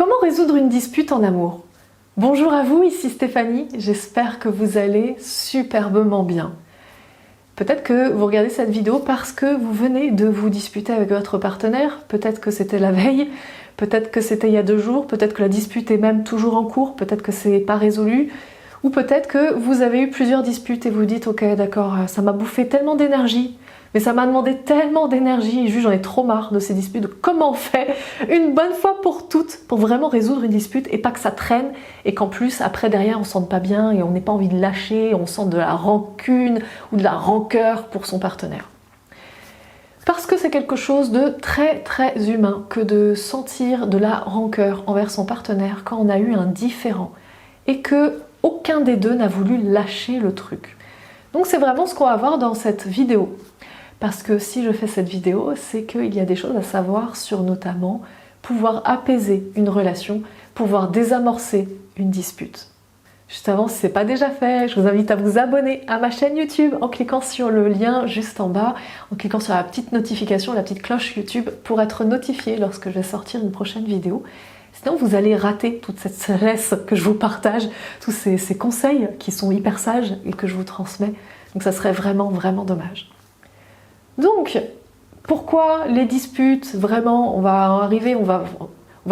Comment résoudre une dispute en amour? Bonjour à vous, ici Stéphanie, j'espère que vous allez superbement bien. Peut-être que vous regardez cette vidéo parce que vous venez de vous disputer avec votre partenaire, peut-être que c'était la veille, peut-être que c'était il y a 2 jours, peut-être que la dispute est même toujours en cours, peut-être que c'est pas résolu, ou peut-être que vous avez eu plusieurs disputes et vous dites ok d'accord, ça m'a bouffé tellement d'énergie, mais ça m'a demandé tellement d'énergie et juste j'en ai trop marre de ces disputes. Comment on fait une bonne fois pour toutes pour vraiment résoudre une dispute et pas que ça traîne et qu'en plus après derrière on se sente pas bien et on n'ait pas envie de lâcher, on sent de la rancune ou de la rancœur pour son partenaire. Parce que c'est quelque chose de très humain que de sentir de la rancœur envers son partenaire quand on a eu un différend et que aucun des deux n'a voulu lâcher le truc. Donc c'est vraiment ce qu'on va voir dans cette vidéo. Parce que si je fais cette vidéo, c'est qu'il y a des choses à savoir sur notamment pouvoir apaiser une relation, pouvoir désamorcer une dispute. Juste avant, si ce n'est pas déjà fait, je vous invite à vous abonner à ma chaîne YouTube en cliquant sur le lien juste en bas, en cliquant sur la petite notification, la petite cloche YouTube pour être notifié lorsque je vais sortir une prochaine vidéo. Sinon, vous allez rater toute cette sagesse que je vous partage, tous ces conseils qui sont hyper sages et que je vous transmets. Donc ça serait vraiment dommage. Donc, pourquoi les disputes? Vraiment, on va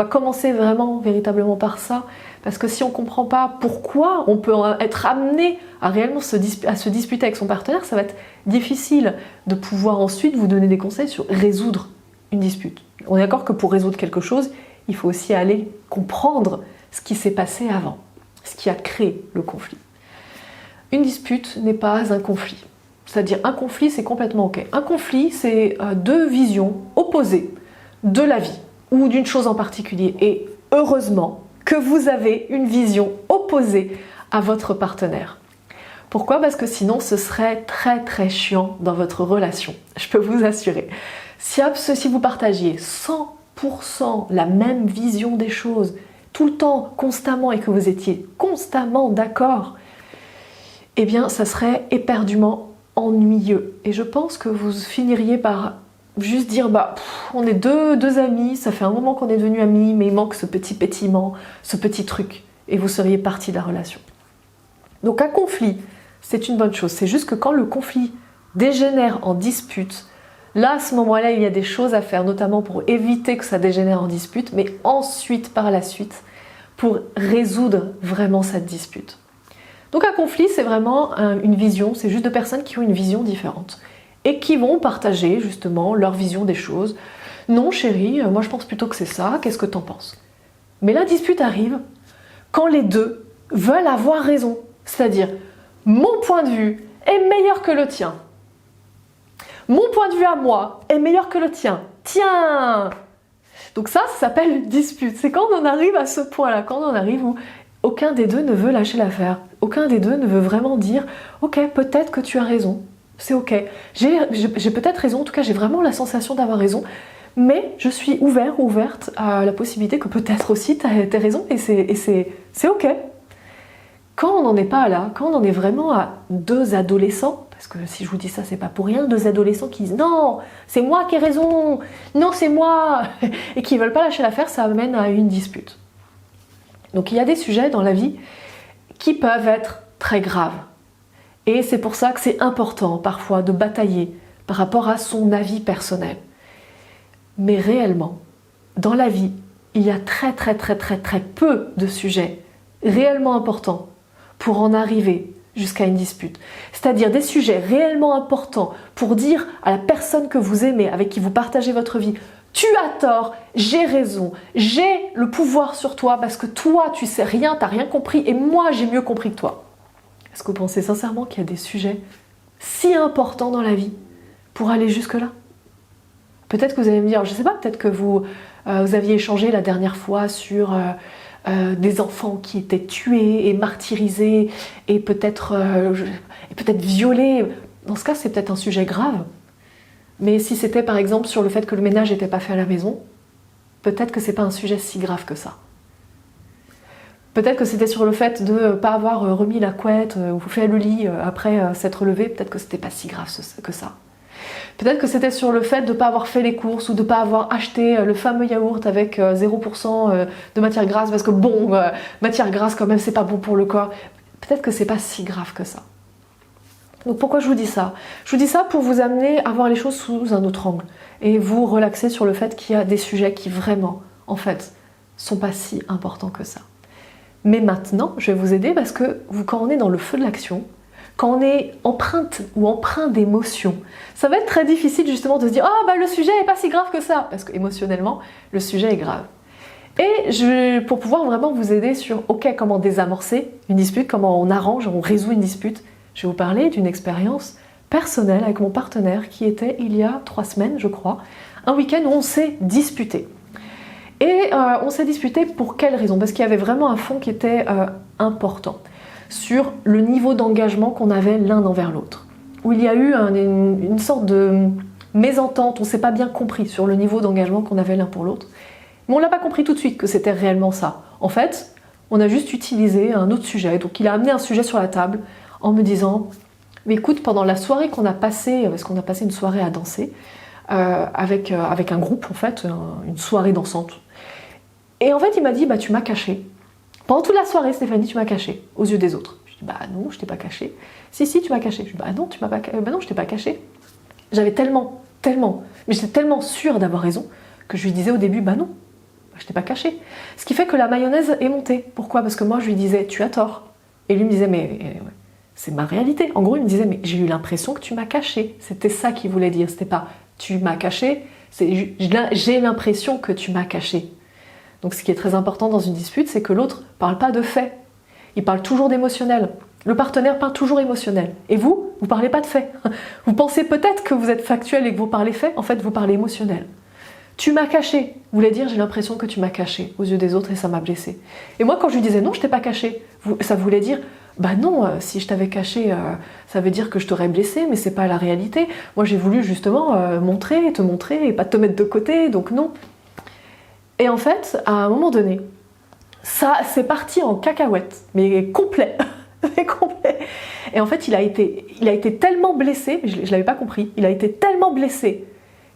commencer vraiment, véritablement par ça. Parce que si on ne comprend pas pourquoi on peut être amené à réellement se disputer avec son partenaire, ça va être difficile de pouvoir ensuite vous donner des conseils sur résoudre une dispute. On est d'accord que pour résoudre quelque chose, il faut aussi aller comprendre ce qui s'est passé avant, ce qui a créé le conflit. Une dispute n'est pas un conflit. C'est-à-dire un conflit, c'est complètement ok. Un conflit, c'est 2 visions opposées de la vie ou d'une chose en particulier. Et heureusement que vous avez une vision opposée à votre partenaire. Pourquoi? Parce que sinon, ce serait très chiant dans votre relation. Je peux vous assurer. Si vous partagiez 100% la même vision des choses, tout le temps, constamment, et que vous étiez constamment d'accord, eh bien, ça serait éperdument ennuyeux. Et je pense que vous finiriez par juste dire on est deux amis, ça fait un moment qu'on est devenus amis, mais il manque ce petit pétillement, ce petit truc, et vous seriez parti de la relation. Donc un conflit, c'est une bonne chose. C'est juste que quand le conflit dégénère en dispute, là à ce moment-là il y a des choses à faire, notamment pour éviter que ça dégénère en dispute, mais ensuite par la suite pour résoudre vraiment cette dispute. Donc un conflit, c'est vraiment une vision, c'est juste 2 personnes qui ont une vision différente et qui vont partager justement leur vision des choses. Non chérie, moi je pense plutôt que c'est ça, qu'est-ce que t'en penses? Mais la dispute arrive quand les 2 veulent avoir raison, c'est-à-dire mon point de vue est meilleur que le tien. Mon point de vue à moi est meilleur que le tien. Tiens! Donc ça s'appelle une dispute. C'est quand on arrive à ce point-là, quand on arrive où aucun des 2 ne veut lâcher l'affaire. Aucun des 2 ne veut vraiment dire « Ok, peut-être que tu as raison, c'est ok. J'ai peut-être raison, en tout cas j'ai vraiment la sensation d'avoir raison, mais je suis ouvert ou ouverte à la possibilité que peut-être aussi tu as raison et c'est ok. » Quand on n'en est pas là, quand on en est vraiment à 2 adolescents, parce que si je vous dis ça, c'est pas pour rien, 2 adolescents qui disent « Non, c'est moi qui ai raison, non c'est moi !» et qui ne veulent pas lâcher l'affaire, ça amène à une dispute. Donc il y a des sujets dans la vie qui peuvent être très graves. Et c'est pour ça que c'est important parfois de batailler par rapport à son avis personnel. Mais réellement, dans la vie, il y a très peu de sujets réellement importants pour en arriver jusqu'à une dispute. C'est-à-dire des sujets réellement importants pour dire à la personne que vous aimez, avec qui vous partagez votre vie, tu as tort, j'ai raison, j'ai le pouvoir sur toi parce que toi tu sais rien, t'as rien compris et moi j'ai mieux compris que toi. Est-ce que vous pensez sincèrement qu'il y a des sujets si importants dans la vie pour aller jusque-là? Peut-être que vous allez me dire, je ne sais pas, peut-être que vous aviez échangé la dernière fois sur des enfants qui étaient tués et martyrisés et peut-être violés. Dans ce cas, c'est peut-être un sujet grave. Mais si c'était par exemple sur le fait que le ménage n'était pas fait à la maison, peut-être que c'est pas un sujet si grave que ça. Peut-être que c'était sur le fait de ne pas avoir remis la couette ou fait le lit après s'être levé, peut-être que c'était pas si grave que ça. Peut-être que c'était sur le fait de ne pas avoir fait les courses ou de ne pas avoir acheté le fameux yaourt avec 0% de matière grasse parce que bon, matière grasse quand même c'est pas bon pour le corps. Peut-être que c'est pas si grave que ça. Donc pourquoi je vous dis ça? Je vous dis ça pour vous amener à voir les choses sous un autre angle et vous relaxer sur le fait qu'il y a des sujets qui vraiment, en fait, sont pas si importants que ça. Mais maintenant, je vais vous aider parce que quand on est dans le feu de l'action, quand on est empreinte ou empreint d'émotions, ça va être très difficile justement de se dire « Ah bah le sujet n'est pas si grave que ça !» parce qu'émotionnellement, le sujet est grave. Et pour pouvoir vraiment vous aider sur « Ok, comment désamorcer une dispute, comment on arrange, on résout une dispute », je vais vous parler d'une expérience personnelle avec mon partenaire qui était il y a 3 semaines, je crois, un week-end où on s'est disputé. Et on s'est disputé pour quelle raison? Parce qu'il y avait vraiment un fond qui était important sur le niveau d'engagement qu'on avait l'un envers l'autre. Où il y a eu une sorte de mésentente, on ne s'est pas bien compris sur le niveau d'engagement qu'on avait l'un pour l'autre. Mais on ne l'a pas compris tout de suite que c'était réellement ça. En fait, on a juste utilisé un autre sujet. Donc il a amené un sujet sur la table en me disant « Mais écoute, pendant la soirée qu'on a passée, parce qu'on a passé une soirée à danser, avec un groupe en fait, une soirée dansante. Et en fait il m'a dit « Bah tu m'as caché. Pendant toute la soirée, Stéphanie, tu m'as caché aux yeux des autres. » Je dis « Bah non, je t'ai pas caché. » « Si, tu m'as caché. » Je dis « Bah non, je t'ai pas caché. » J'avais tellement, mais j'étais tellement sûre d'avoir raison que je lui disais au début « Bah non, je t'ai pas caché. » Ce qui fait que la mayonnaise est montée. Pourquoi? Parce que moi je lui disais « Tu as tort. » Et lui me disait « Mais c'est ma réalité. » En gros, il me disait « Mais j'ai eu l'impression que tu m'as caché. » C'était ça qu'il voulait dire. C'était pas « Tu m'as caché », c'est « J'ai l'impression que tu m'as caché. » Donc ce qui est très important dans une dispute, c'est que l'autre ne parle pas de faits. Il parle toujours d'émotionnel. Le partenaire parle toujours émotionnel. Et vous ne parlez pas de faits. Vous pensez peut-être que vous êtes factuel et que vous parlez faits, en fait vous parlez émotionnel. Tu m'as caché, voulait dire j'ai l'impression que tu m'as caché aux yeux des autres et ça m'a blessé. Et moi quand je lui disais non, je t'ai pas caché, ça voulait dire bah non, si je t'avais caché, ça veut dire que je t'aurais blessé, mais c'est pas la réalité. Moi j'ai voulu justement te montrer et pas te mettre de côté, donc non. Et en fait, à un moment donné, ça c'est parti en cacahuète, mais complet. C'est complet. Et en fait, il a été tellement blessé, mais je ne l'avais pas compris, il a été tellement blessé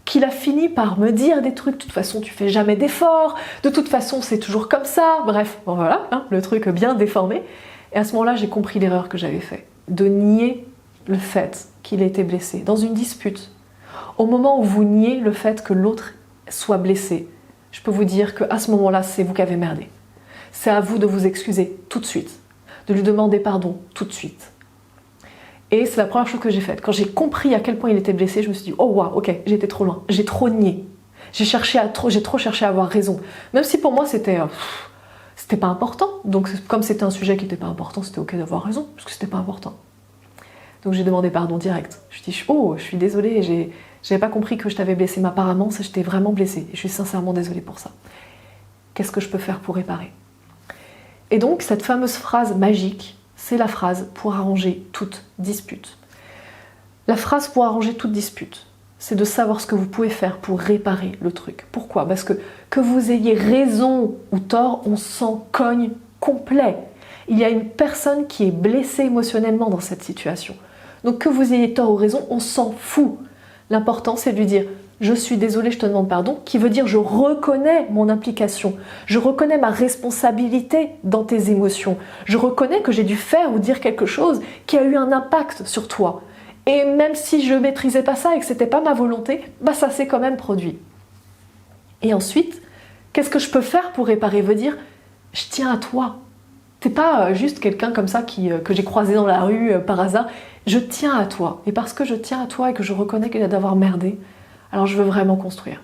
qu'il a fini par me dire des trucs, de toute façon tu fais jamais d'efforts, de toute façon c'est toujours comme ça, bref, bon voilà, hein, le truc bien déformé. Et à ce moment-là, j'ai compris l'erreur que j'avais faite, de nier le fait qu'il ait été blessé. Dans une dispute, au moment où vous niez le fait que l'autre soit blessé, je peux vous dire qu'à ce moment-là, c'est vous qui avez merdé. C'est à vous de vous excuser tout de suite, de lui demander pardon tout de suite. Et c'est la première chose que j'ai faite. Quand j'ai compris à quel point il était blessé, je me suis dit « Oh waouh, ok, j'ai été trop loin, j'ai trop nié. J'ai trop cherché à avoir raison. » Même si pour moi c'était pas important. Donc comme c'était un sujet qui n'était pas important, c'était ok d'avoir raison, parce que c'était pas important. Donc j'ai demandé pardon direct. Je me suis dit « Oh, je suis désolée, j'avais pas compris que je t'avais blessé, mais apparemment ça, je t'ai vraiment blessée. Et je suis sincèrement désolée pour ça. Qu'est-ce que je peux faire pour réparer ?» Et donc cette fameuse phrase magique, c'est la phrase pour arranger toute dispute. La phrase pour arranger toute dispute, c'est de savoir ce que vous pouvez faire pour réparer le truc. Pourquoi? Parce que vous ayez raison ou tort, on s'en cogne complet. Il y a une personne qui est blessée émotionnellement dans cette situation. Donc que vous ayez tort ou raison, on s'en fout. L'important, c'est de lui dire « Je suis désolée, je te demande pardon », qui veut dire « Je reconnais mon implication, je reconnais ma responsabilité dans tes émotions, je reconnais que j'ai dû faire ou dire quelque chose qui a eu un impact sur toi. Et même si je ne maîtrisais pas ça et que ce n'était pas ma volonté, bah ça s'est quand même produit. » Et ensuite, qu'est-ce que je peux faire pour réparer? Veut dire « Je tiens à toi ». T'es pas juste quelqu'un comme ça que j'ai croisé dans la rue par hasard. Je tiens à toi. Et parce que je tiens à toi et que je reconnais qu'il y a d'avoir merdé, alors je veux vraiment construire.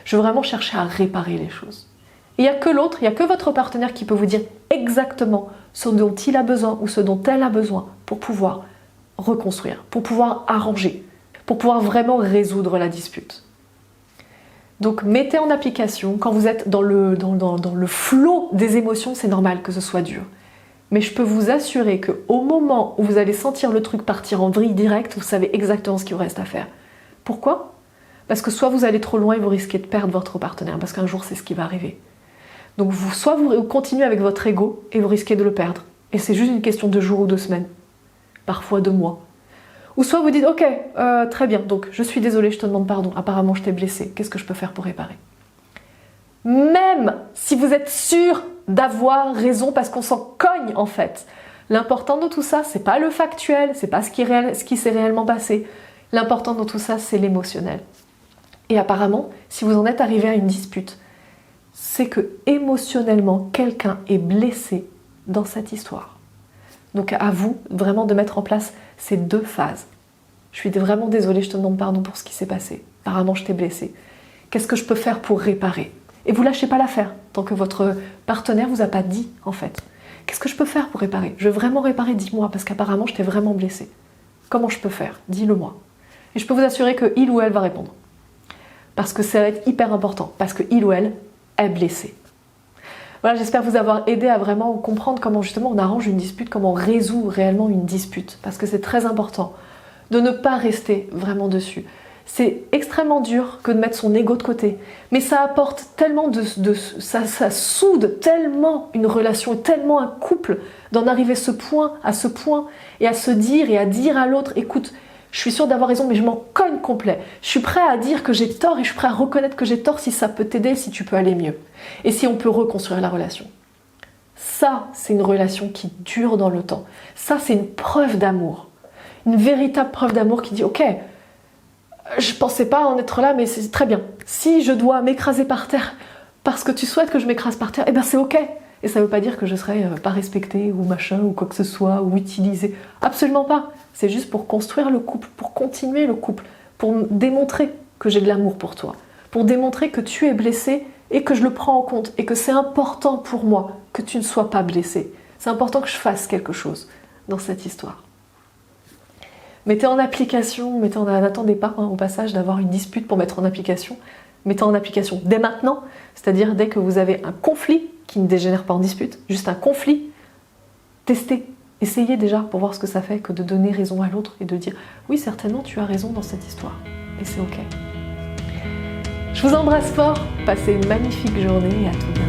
Je veux vraiment chercher à réparer les choses. Et il n'y a que l'autre, il n'y a que votre partenaire qui peut vous dire exactement ce dont il a besoin ou ce dont elle a besoin pour pouvoir reconstruire, pour pouvoir arranger, pour pouvoir vraiment résoudre la dispute. Donc mettez en application, quand vous êtes dans le flot des émotions, c'est normal que ce soit dur. Mais je peux vous assurer qu'au moment où vous allez sentir le truc partir en vrille directe, vous savez exactement ce qu'il vous reste à faire. Pourquoi? Parce que soit vous allez trop loin et vous risquez de perdre votre partenaire, parce qu'un jour c'est ce qui va arriver. Donc soit vous continuez avec votre ego et vous risquez de le perdre. Et c'est juste une question de jours ou de semaines, parfois de mois. Ou soit vous dites, ok, très bien, donc je suis désolée, je te demande pardon, apparemment je t'ai blessé, qu'est-ce que je peux faire pour réparer? Même si vous êtes sûr d'avoir raison, parce qu'on s'en cogne en fait. L'important de tout ça, c'est pas le factuel, c'est pas ce qui s'est réellement passé. L'important de tout ça, c'est l'émotionnel. Et apparemment, si vous en êtes arrivé à une dispute, c'est que émotionnellement, quelqu'un est blessé dans cette histoire. Donc à vous vraiment de mettre en place ces deux phases. Je suis vraiment désolée, je te demande pardon pour ce qui s'est passé. Apparemment, je t'ai blessé. Qu'est-ce que je peux faire pour réparer? Et vous lâchez pas l'affaire tant que votre partenaire vous a pas dit en fait. Qu'est-ce que je peux faire pour réparer? Je veux vraiment réparer, dis-moi, parce qu'apparemment je t'ai vraiment blessé. Comment je peux faire? Dis-le-moi. Et je peux vous assurer que il ou elle va répondre. Parce que ça va être hyper important, parce que il ou elle est blessé. Voilà, j'espère vous avoir aidé à vraiment comprendre comment justement on arrange une dispute, comment on résout réellement une dispute, parce que c'est très important de ne pas rester vraiment dessus. C'est extrêmement dur que de mettre son ego de côté, mais ça apporte tellement ça soude tellement une relation, tellement un couple d'en arriver à ce point, et à se dire et à dire à l'autre, écoute, je suis sûre d'avoir raison, mais je m'en cogne complet. Je suis prêt à dire que j'ai tort et je suis prêt à reconnaître que j'ai tort si ça peut t'aider, si tu peux aller mieux. Et si on peut reconstruire la relation. Ça, c'est une relation qui dure dans le temps. Ça, c'est une preuve d'amour. Une véritable preuve d'amour qui dit, ok, je pensais pas en être là, mais c'est très bien. Si je dois m'écraser par terre parce que tu souhaites que je m'écrase par terre, eh ben c'est ok. Et ça veut pas dire que je serai pas respectée ou machin ou quoi que ce soit ou utilisée. Absolument pas. C'est juste pour construire le couple, pour continuer le couple, pour démontrer que j'ai de l'amour pour toi, pour démontrer que tu es blessé et que je le prends en compte et que c'est important pour moi que tu ne sois pas blessé. C'est important que je fasse quelque chose dans cette histoire. Mettez en application, n'attendez pas au passage d'avoir une dispute pour mettre en application. Mettez en application dès maintenant, c'est-à-dire dès que vous avez un conflit qui ne dégénère pas en dispute, juste un conflit, testez, essayez déjà pour voir ce que ça fait que de donner raison à l'autre et de dire oui, certainement tu as raison dans cette histoire et c'est ok. Je vous embrasse fort, passez une magnifique journée et à tous.